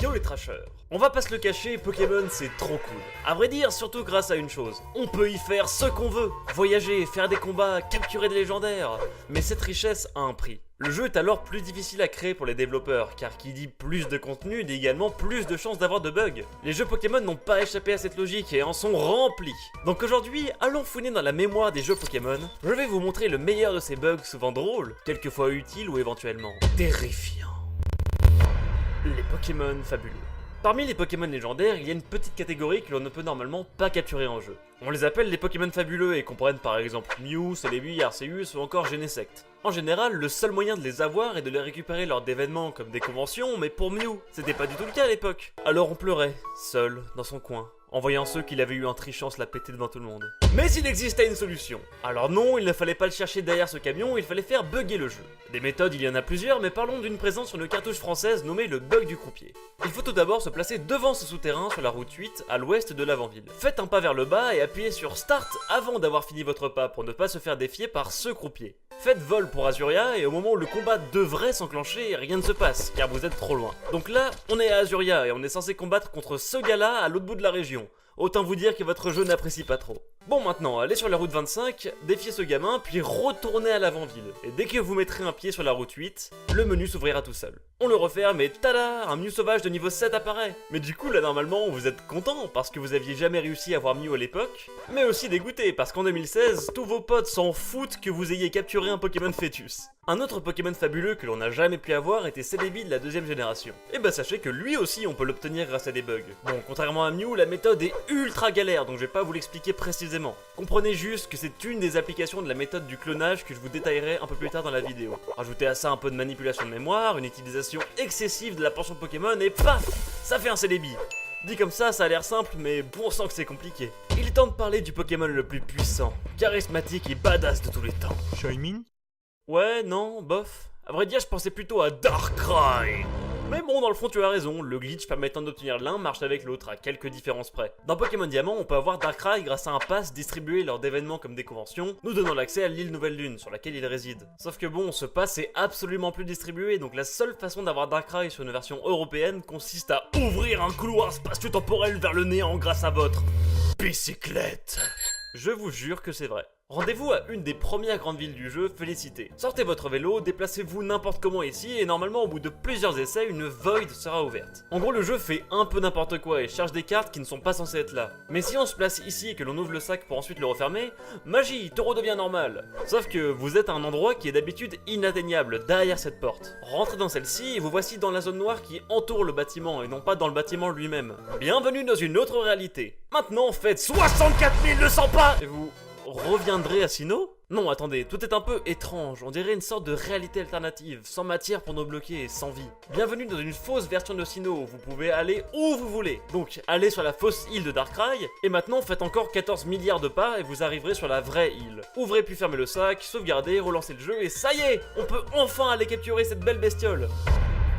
Yo les trashers, on va pas se le cacher, Pokémon c'est trop cool. À vrai dire, surtout grâce à une chose, on peut y faire ce qu'on veut. Voyager, faire des combats, capturer des légendaires. Mais cette richesse a un prix. Le jeu est alors plus difficile à créer pour les développeurs, car qui dit plus de contenu dit également plus de chances d'avoir de bugs. Les jeux Pokémon n'ont pas échappé à cette logique et en sont remplis. Donc aujourd'hui, allons fouiner dans la mémoire des jeux Pokémon. Je vais vous montrer le meilleur de ces bugs souvent drôles, quelquefois utiles ou éventuellement terrifiants. Les Pokémon fabuleux. Parmi les Pokémon légendaires, il y a une petite catégorie que l'on ne peut normalement pas capturer en jeu. On les appelle les Pokémon fabuleux et comprennent par exemple Mew, Celebi, Arceus ou encore Genesect. En général, le seul moyen de les avoir est de les récupérer lors d'événements comme des conventions, mais pour Mew, c'était pas du tout le cas à l'époque. Alors on pleurait, seul, dans son coin, en voyant ceux qu'il avait eu un trichant se la péter devant tout le monde. Mais il existait une solution. Alors non, il ne fallait pas le chercher derrière ce camion, il fallait faire bugger le jeu. Des méthodes, il y en a plusieurs, mais parlons d'une présente sur une cartouche française nommée le bug du croupier. Il faut tout d'abord se placer devant ce souterrain sur la route 8, à l'ouest de l'avant-ville. Faites un pas vers le bas et appuyez sur Start avant d'avoir fini votre pas pour ne pas se faire défier par ce croupier. Faites vol pour Azuria et au moment où le combat devrait s'enclencher, rien ne se passe, car vous êtes trop loin. Donc là, on est à Azuria et on est censé combattre contre ce gars-là à l'autre bout de la région. Autant vous dire que votre jeu n'apprécie pas trop. Bon maintenant, allez sur la route 25, défiez ce gamin, puis retournez à l'avant-ville. Et dès que vous mettrez un pied sur la route 8, le menu s'ouvrira tout seul. On le referme et tada, un Mew sauvage de niveau 7 apparaît. Mais du coup là normalement vous êtes content parce que vous aviez jamais réussi à avoir Mew à l'époque, mais aussi dégoûté parce qu'en 2016, tous vos potes s'en foutent que vous ayez capturé un Pokémon fœtus. Un autre Pokémon fabuleux que l'on n'a jamais pu avoir était Celebi de la deuxième génération. Et bah sachez que lui aussi on peut l'obtenir grâce à des bugs. Bon, contrairement à Mew, la méthode est ultra galère donc je vais pas vous l'expliquer précisément. Comprenez juste que c'est une des applications de la méthode du clonage que je vous détaillerai un peu plus tard dans la vidéo. Rajoutez à ça un peu de manipulation de mémoire, une utilisation excessive de la pension Pokémon et paf, ça fait un Celebi. Dit comme ça a l'air simple, mais bon sang que c'est compliqué. Il est temps de parler du Pokémon le plus puissant, charismatique et badass de tous les temps. Shaymin? Ouais, non, bof. À vrai dire, je pensais plutôt à Darkrai. Mais bon, dans le fond, tu as raison, le glitch permettant d'obtenir l'un marche avec l'autre, à quelques différences près. Dans Pokémon Diamant, on peut avoir Darkrai grâce à un pass distribué lors d'événements comme des conventions, nous donnant l'accès à l'île Nouvelle Lune, sur laquelle il réside. Sauf que bon, ce pass est absolument plus distribué, donc la seule façon d'avoir Darkrai sur une version européenne consiste à ouvrir un couloir spatio-temporel vers le néant grâce à votre bicyclette. Je vous jure que c'est vrai. Rendez-vous à une des premières grandes villes du jeu, Félicité. Sortez votre vélo, déplacez-vous n'importe comment ici et normalement au bout de plusieurs essais, une Void sera ouverte. En gros le jeu fait un peu n'importe quoi et charge des cartes qui ne sont pas censées être là. Mais si on se place ici et que l'on ouvre le sac pour ensuite le refermer, magie, tout redevient normal. Sauf que vous êtes à un endroit qui est d'habitude inatteignable, derrière cette porte. Rentrez dans celle-ci et vous voici dans la zone noire qui entoure le bâtiment et non pas dans le bâtiment lui-même. Bienvenue dans une autre réalité. Maintenant faites 64 200 pas et vous reviendrez à Sinnoh? Non, attendez, tout est un peu étrange, on dirait une sorte de réalité alternative, sans matière pour nous bloquer et sans vie. Bienvenue dans une fausse version de Sinnoh, vous pouvez aller où vous voulez. Donc, allez sur la fausse île de Darkrai, et maintenant faites encore 14 milliards de pas et vous arriverez sur la vraie île. Ouvrez puis fermez le sac, sauvegardez, relancez le jeu et ça y est, on peut enfin aller capturer cette belle bestiole.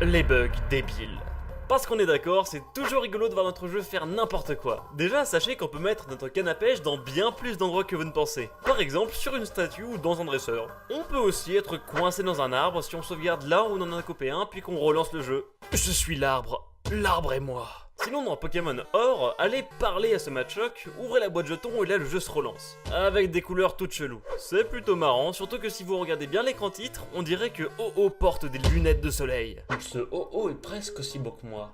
Les bugs débiles. Parce qu'on est d'accord, c'est toujours rigolo de voir notre jeu faire n'importe quoi. Déjà, sachez qu'on peut mettre notre canne à pêche dans bien plus d'endroits que vous ne pensez. Par exemple, sur une statue ou dans un dresseur. On peut aussi être coincé dans un arbre si on sauvegarde là où on en a coupé un puis qu'on relance le jeu. Je suis l'arbre, l'arbre est moi. Sinon dans Pokémon Or, allez parler à ce Machoke, ouvrez la boîte jetons et là le jeu se relance. Avec des couleurs toutes cheloues. C'est plutôt marrant, surtout que si vous regardez bien l'écran titre, on dirait que Oh-Oh porte des lunettes de soleil. Ce Oh-Oh est presque aussi beau que moi.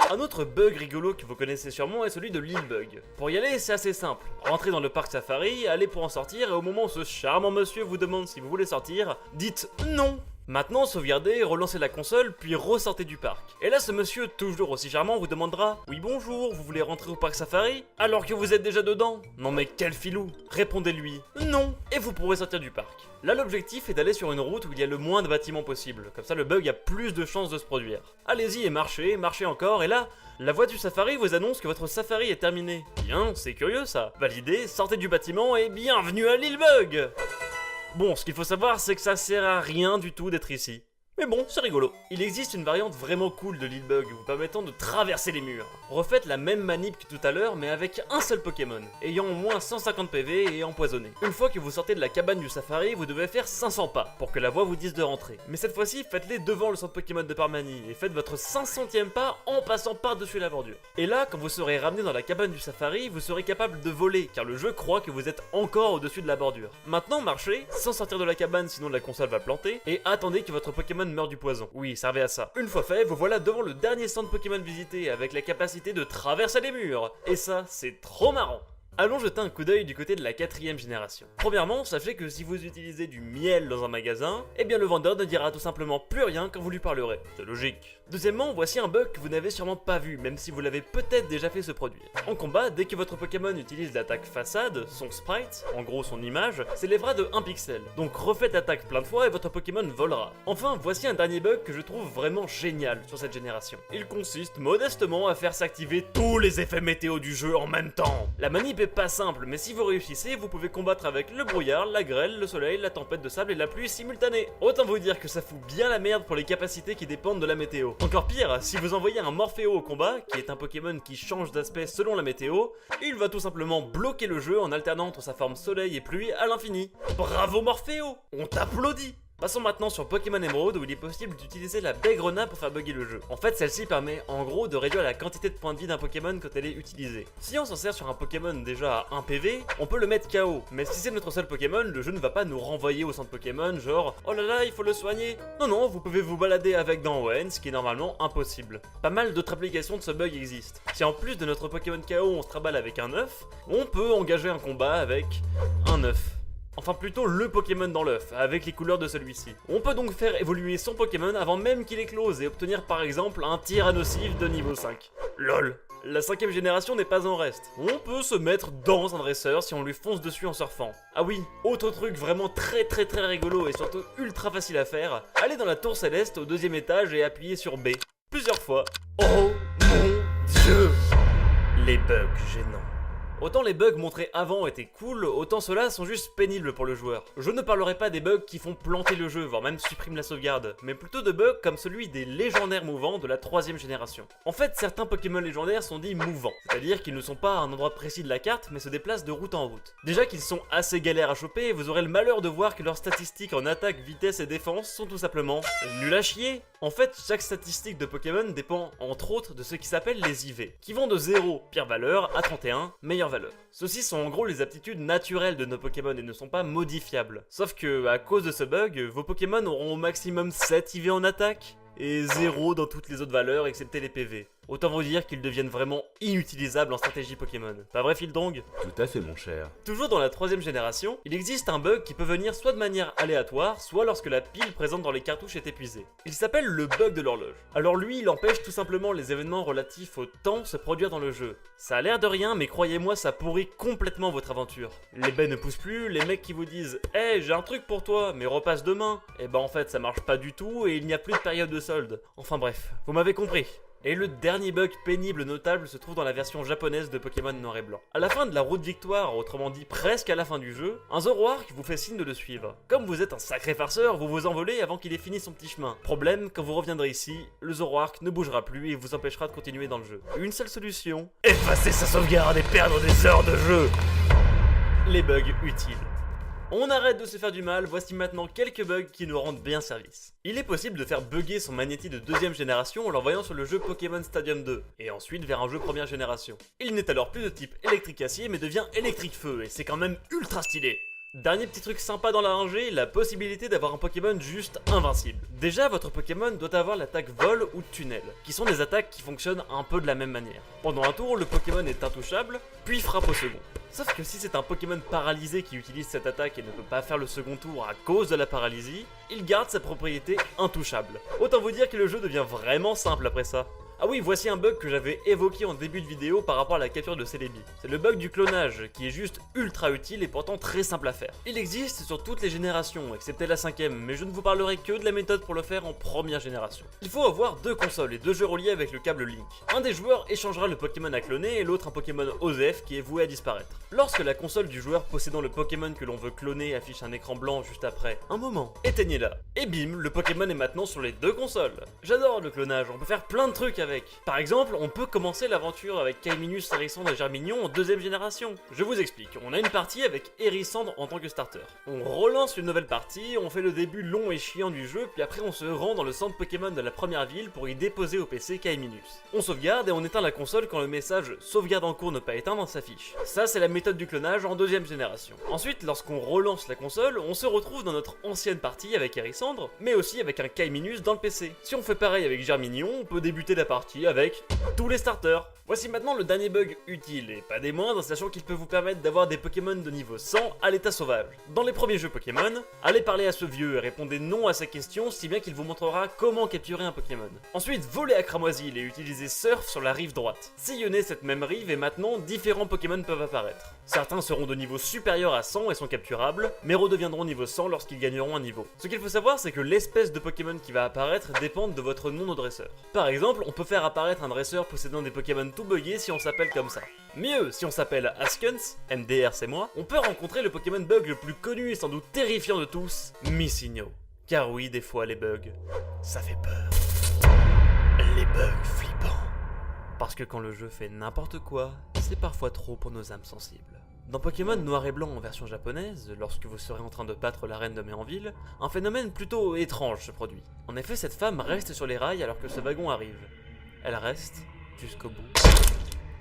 Un autre bug rigolo que vous connaissez sûrement est celui de l'île bug. Pour y aller, c'est assez simple. Rentrez dans le parc safari, allez pour en sortir et au moment où ce charmant monsieur vous demande si vous voulez sortir, dites non. Maintenant, sauvegardez, relancez la console, puis ressortez du parc. Et là, ce monsieur, toujours aussi charmant, vous demandera « Oui bonjour, vous voulez rentrer au parc safari ?» Alors que vous êtes déjà dedans. Non mais quel filou. Répondez-lui « Non !» et vous pourrez sortir du parc. Là, l'objectif est d'aller sur une route où il y a le moins de bâtiments possible. Comme ça, le bug a plus de chances de se produire. Allez-y et marchez, marchez encore, et là, la voix du safari vous annonce que votre safari est terminé. Bien, c'est curieux ça. Validez, sortez du bâtiment et bienvenue à l'île bug. Bon, ce qu'il faut savoir, c'est que ça sert à rien du tout d'être ici. Mais bon, c'est rigolo. Il existe une variante vraiment cool de l'île Bug vous permettant de traverser les murs. Refaites la même manip que tout à l'heure mais avec un seul Pokémon, ayant au moins 150 PV et empoisonné. Une fois que vous sortez de la cabane du safari, vous devez faire 500 pas pour que la voix vous dise de rentrer. Mais cette fois-ci, faites-les devant le centre Pokémon de Parmanie et faites votre 500e pas en passant par-dessus la bordure. Et là, quand vous serez ramené dans la cabane du safari, vous serez capable de voler car le jeu croit que vous êtes encore au-dessus de la bordure. Maintenant, marchez, sans sortir de la cabane sinon la console va planter, et attendez que votre Pokémon meurt du poison. Oui, servez à ça. Une fois fait, vous voilà devant le dernier centre Pokémon visité avec la capacité de traverser les murs. Et ça, c'est trop marrant. Allons jeter un coup d'œil du côté de la 4ème génération. Premièrement, sachez que si vous utilisez du miel dans un magasin, eh bien le vendeur ne dira tout simplement plus rien quand vous lui parlerez. C'est logique. Deuxièmement, voici un bug que vous n'avez sûrement pas vu, même si vous l'avez peut-être déjà fait se produire. En combat, dès que votre Pokémon utilise l'attaque façade, son sprite, en gros son image, s'élèvera de 1 pixel. Donc refaites l'attaque plein de fois et votre Pokémon volera. Enfin, voici un dernier bug que je trouve vraiment génial sur cette génération. Il consiste modestement à faire s'activer tous les effets météo du jeu en même temps. La manip est pas simple, mais si vous réussissez, vous pouvez combattre avec le brouillard, la grêle, le soleil, la tempête de sable et la pluie simultanée. Autant vous dire que ça fout bien la merde pour les capacités qui dépendent de la météo. Encore pire, si vous envoyez un Morpheo au combat, qui est un Pokémon qui change d'aspect selon la météo, il va tout simplement bloquer le jeu en alternant entre sa forme soleil et pluie à l'infini. Bravo Morpheo, on t'applaudit. Passons maintenant sur Pokémon Emerald où il est possible d'utiliser la baie grenade pour faire bugger le jeu. En fait, celle-ci permet en gros de réduire la quantité de points de vie d'un Pokémon quand elle est utilisée. Si on s'en sert sur un Pokémon déjà à 1 PV, on peut le mettre KO. Mais si c'est notre seul Pokémon, le jeu ne va pas nous renvoyer au centre Pokémon genre oh là là, il faut le soigner. Non, non, vous pouvez vous balader avec dans Hoenn, ce qui est normalement impossible. Pas mal d'autres applications de ce bug existent. Si en plus de notre Pokémon KO, on se traballe avec un œuf, on peut engager un combat avec un œuf. Enfin plutôt le Pokémon dans l'œuf, avec les couleurs de celui-ci. On peut donc faire évoluer son Pokémon avant même qu'il éclose et obtenir par exemple un Tyrannosif de niveau 5. LOL. La 5ème génération n'est pas en reste. On peut se mettre dans un dresseur si on lui fonce dessus en surfant. Ah oui, autre truc vraiment très rigolo et surtout ultra facile à faire, allez dans la tour céleste au 2ème étage et appuyez sur B. Plusieurs fois. Oh mon dieu! Les bugs gênants. Autant les bugs montrés avant étaient cool, autant ceux-là sont juste pénibles pour le joueur. Je ne parlerai pas des bugs qui font planter le jeu, voire même suppriment la sauvegarde, mais plutôt de bugs comme celui des légendaires mouvants de la 3ème génération. En fait, certains Pokémon légendaires sont dits mouvants, c'est-à-dire qu'ils ne sont pas à un endroit précis de la carte, mais se déplacent de route en route. Déjà qu'ils sont assez galères à choper, vous aurez le malheur de voir que leurs statistiques en attaque, vitesse et défense sont tout simplement nuls à chier. En fait, chaque statistique de Pokémon dépend entre autres de ce qui s'appelle les IV, qui vont de 0, pire valeur, à 31, meilleure valeur. Ceux-ci sont en gros les aptitudes naturelles de nos Pokémon et ne sont pas modifiables. Sauf que, à cause de ce bug, vos Pokémon auront au maximum 7 IV en attaque, et 0 dans toutes les autres valeurs excepté les PV. Autant vous dire qu'ils deviennent vraiment inutilisables en stratégie Pokémon. Pas vrai Fildong? Tout à fait mon cher. Toujours dans la 3ème génération, il existe un bug qui peut venir soit de manière aléatoire, soit lorsque la pile présente dans les cartouches est épuisée. Il s'appelle le bug de l'horloge. Alors lui, il empêche tout simplement les événements relatifs au temps se produire dans le jeu. Ça a l'air de rien, mais croyez-moi, ça pourrit complètement votre aventure. Les baies ne poussent plus, les mecs qui vous disent « Hey, j'ai un truc pour toi, mais repasse demain », et bah en fait ça marche pas du tout et il n'y a plus de période de solde. Enfin bref, vous m'avez compris. Et le dernier bug pénible notable se trouve dans la version japonaise de Pokémon Noir et Blanc. À la fin de la route victoire, autrement dit presque à la fin du jeu, un Zoroark vous fait signe de le suivre. Comme vous êtes un sacré farceur, vous vous envolez avant qu'il ait fini son petit chemin. Problème, quand vous reviendrez ici, le Zoroark ne bougera plus et vous empêchera de continuer dans le jeu. Une seule solution, effacer sa sauvegarde et perdre des heures de jeu. Les bugs utiles. On arrête de se faire du mal, voici maintenant quelques bugs qui nous rendent bien service. Il est possible de faire bugger son Magnéti de 2ème génération en l'envoyant sur le jeu Pokémon Stadium 2, et ensuite vers un jeu 1ère génération. Il n'est alors plus de type électrique acier mais devient électrique feu, et c'est quand même ultra stylé. Dernier petit truc sympa dans la rangée, la possibilité d'avoir un Pokémon juste invincible. Déjà, votre Pokémon doit avoir l'attaque vol ou tunnel, qui sont des attaques qui fonctionnent un peu de la même manière. Pendant un tour, le Pokémon est intouchable, puis frappe au second. Sauf que si c'est un Pokémon paralysé qui utilise cette attaque et ne peut pas faire le second tour à cause de la paralysie, il garde sa propriété intouchable. Autant vous dire que le jeu devient vraiment simple après ça. Ah oui, voici un bug que j'avais évoqué en début de vidéo par rapport à la capture de Celebi. C'est le bug du clonage, qui est juste ultra utile et pourtant très simple à faire. Il existe sur toutes les générations, excepté la 5ème, mais je ne vous parlerai que de la méthode pour le faire en première génération. Il faut avoir deux consoles et deux jeux reliés avec le câble Link. Un des joueurs échangera le Pokémon à cloner et l'autre un Pokémon OSEF qui est voué à disparaître. Lorsque la console du joueur possédant le Pokémon que l'on veut cloner affiche un écran blanc juste après, un moment, éteignez-la. Et bim, le Pokémon est maintenant sur les deux consoles. J'adore le clonage, on peut faire plein de trucs avec. Par exemple, on peut commencer l'aventure avec Kaiminus, Hérissandre et Germignon en deuxième génération. Je vous explique, on a une partie avec Hérissandre en tant que starter. On relance une nouvelle partie, on fait le début long et chiant du jeu, puis après on se rend dans le centre Pokémon de la première ville pour y déposer au PC Kaiminus. On sauvegarde et on éteint la console quand le message sauvegarde en cours ne pas éteindre s'affiche. Ça c'est la méthode du clonage en deuxième génération. Ensuite, lorsqu'on relance la console, on se retrouve dans notre ancienne partie avec Hérissandre, mais aussi avec un Kaiminus dans le PC. Si on fait pareil avec Germignon, on peut débuter la partie avec tous les starters. Voici maintenant le dernier bug utile, et pas des moindres, sachant qu'il peut vous permettre d'avoir des Pokémon de niveau 100 à l'état sauvage. Dans les premiers jeux Pokémon, allez parler à ce vieux et répondez non à sa question, si bien qu'il vous montrera comment capturer un Pokémon. Ensuite, volez à Cramoisil et utilisez Surf sur la rive droite. Sillonnez cette même rive et maintenant, différents Pokémon peuvent apparaître. Certains seront de niveau supérieur à 100 et sont capturables, mais redeviendront niveau 100 lorsqu'ils gagneront un niveau. Ce qu'il faut savoir, c'est que l'espèce de Pokémon qui va apparaître dépend de votre nom de dresseur. Par exemple, on peut faire apparaître un dresseur possédant des Pokémon tout buggés si on s'appelle comme ça. Mieux, si on s'appelle Askens, MDR c'est moi, on peut rencontrer le Pokémon bug le plus connu et sans doute terrifiant de tous, Missigno. Car oui, des fois les bugs, ça fait peur. Les bugs flippants. Parce que quand le jeu fait n'importe quoi, c'est parfois trop pour nos âmes sensibles. Dans Pokémon Noir et Blanc en version japonaise, lorsque vous serez en train de battre la reine de Méanville, un phénomène plutôt étrange se produit. En effet, cette femme reste sur les rails alors que ce wagon arrive. Elle reste jusqu'au bout.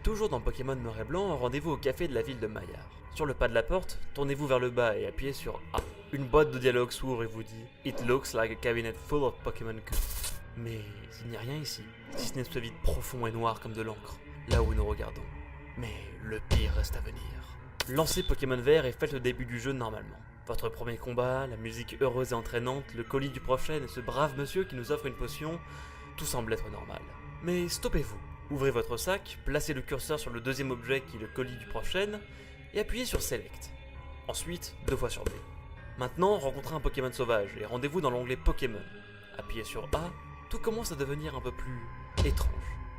Toujours dans Pokémon Noir et Blanc, rendez-vous au café de la ville de Maillard. Sur le pas de la porte, tournez-vous vers le bas et appuyez sur A. Une boîte de dialogue s'ouvre et vous dit « It looks like a cabinet full of Pokémon goods ». Mais il n'y a rien ici, si ce n'est ce vide profond et noir comme de l'encre, là où nous regardons. Mais le pire reste à venir. Lancez Pokémon Vert et faites le début du jeu normalement. Votre premier combat, la musique heureuse et entraînante, le colis du prochain et ce brave monsieur qui nous offre une potion, tout semble être normal. Mais stoppez-vous. Ouvrez votre sac, placez le curseur sur le deuxième objet qui est le colis du prochain et appuyez sur Select. Ensuite, 2 fois sur B. Maintenant, rencontrez un Pokémon sauvage et rendez-vous dans l'onglet Pokémon. Appuyez sur A, tout commence à devenir un peu plus étrange.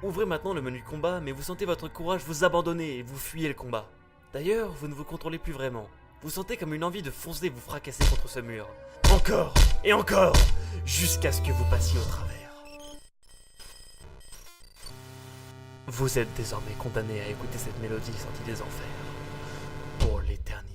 Ouvrez maintenant le menu combat, mais vous sentez votre courage vous abandonner et vous fuyez le combat. D'ailleurs, vous ne vous contrôlez plus vraiment. Vous sentez comme une envie de foncer vous fracasser contre ce mur. Encore et encore, jusqu'à ce que vous passiez au travers. Vous êtes désormais condamné à écouter cette mélodie sortie des enfers. Pour l'éternité.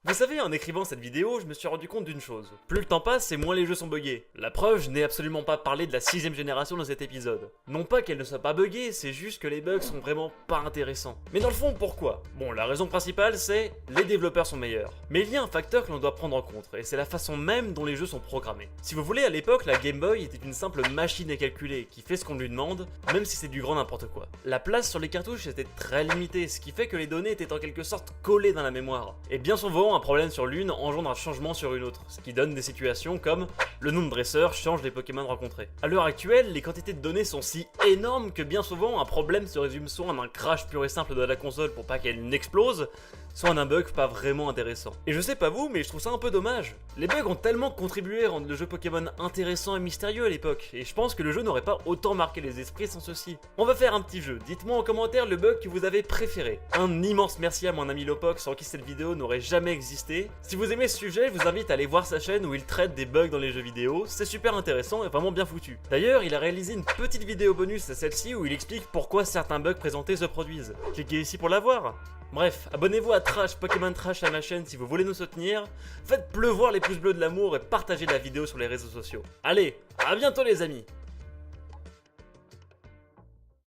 Vous savez, en écrivant cette vidéo, je me suis rendu compte d'une chose. Plus le temps passe et moins les jeux sont buggés. La preuve, je n'ai absolument pas parlé de la 6ème génération dans cet épisode. Non pas qu'elle ne soit pas buggée, c'est juste que les bugs sont vraiment pas intéressants. Mais dans le fond, pourquoi? Bon, la raison principale, c'est les développeurs sont meilleurs. Mais il y a un facteur que l'on doit prendre en compte, et c'est la façon même dont les jeux sont programmés. Si vous voulez, à l'époque, la Game Boy était une simple machine à calculer, qui fait ce qu'on lui demande, même si c'est du grand n'importe quoi. La place sur les cartouches était très limitée, ce qui fait que les données étaient en quelque sorte collées dans la mémoire. Et bien souvent, un problème sur l'une engendre un changement sur une autre, ce qui donne des situations comme le nom de dresseur change les Pokémon rencontrés. A l'heure actuelle, les quantités de données sont si énormes que bien souvent un problème se résume soit en un crash pur et simple de la console pour pas qu'elle n'explose, soit en un bug pas vraiment intéressant. Et je sais pas vous, mais je trouve ça un peu dommage. Les bugs ont tellement contribué à rendre le jeu Pokémon intéressant et mystérieux à l'époque, et je pense que le jeu n'aurait pas autant marqué les esprits sans ceci. On va faire un petit jeu, dites-moi en commentaire le bug que vous avez préféré. Un immense merci à mon ami Lopox sans qui cette vidéo n'aurait jamais existé. Si vous aimez ce sujet, je vous invite à aller voir sa chaîne où il traite des bugs dans les jeux vidéo, c'est super intéressant et vraiment bien foutu. D'ailleurs, il a réalisé une petite vidéo bonus à celle-ci où il explique pourquoi certains bugs présentés se produisent. Cliquez ici pour la voir. Bref, abonnez-vous à Trash Pokémon Trash à ma chaîne si vous voulez nous soutenir, faites pleuvoir les pouces bleus de l'amour et partagez la vidéo sur les réseaux sociaux. Allez, à bientôt les amis!